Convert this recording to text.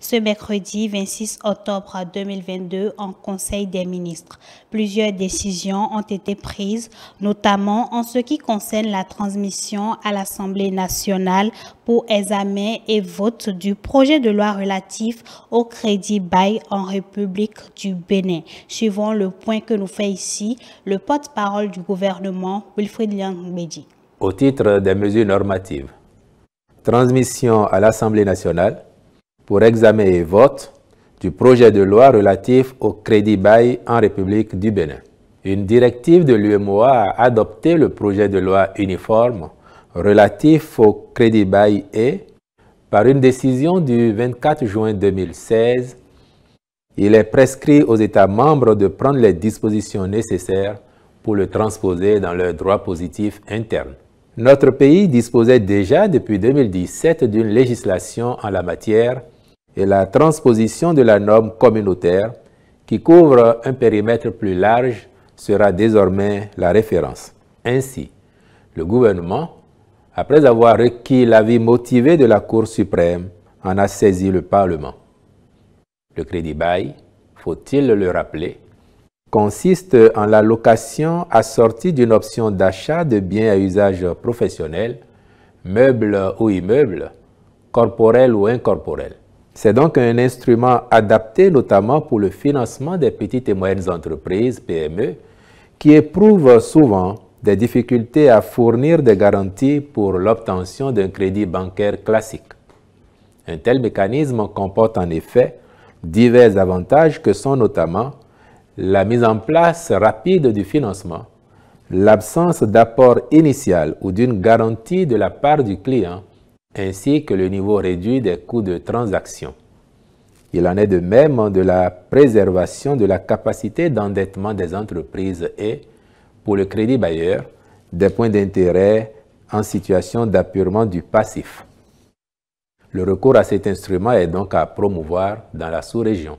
ce mercredi 26 octobre 2022 en Conseil des ministres. Plusieurs décisions ont été prises, notamment en ce qui concerne la transmission à l'Assemblée nationale pour examen et vote du projet de loi relatif au crédit bail en République du Bénin. Suivons le point que nous fait ici le porte-parole du gouvernement, Wilfrid Liang-Mbedi. Au titre des mesures normatives, transmission à l'Assemblée nationale pour examen et vote du projet de loi relatif au crédit bail en République du Bénin. Une directive de l'UEMOA a adopté le projet de loi uniforme relatif au crédit bail et, par une décision du 24 juin 2016, il est prescrit aux États membres de prendre les dispositions nécessaires pour le transposer dans leur droit positif interne. Notre pays disposait déjà depuis 2017 d'une législation en la matière et la transposition de la norme communautaire qui couvre un périmètre plus large sera désormais la référence. Ainsi, le gouvernement, après avoir requis l'avis motivé de la Cour suprême, en a saisi le Parlement. Le crédit bail, faut-il le rappeler, consiste en la location assortie d'une option d'achat de biens à usage professionnel, meubles ou immeubles, corporels ou incorporels. C'est donc un instrument adapté notamment pour le financement des petites et moyennes entreprises, PME, qui éprouvent souvent des difficultés à fournir des garanties pour l'obtention d'un crédit bancaire classique. Un tel mécanisme comporte en effet divers avantages que sont notamment la mise en place rapide du financement, l'absence d'apport initial ou d'une garantie de la part du client, ainsi que le niveau réduit des coûts de transaction. Il en est de même de la préservation de la capacité d'endettement des entreprises et, pour le crédit bailleur, des points d'intérêt en situation d'appurement du passif. Le recours à cet instrument est donc à promouvoir dans la sous-région.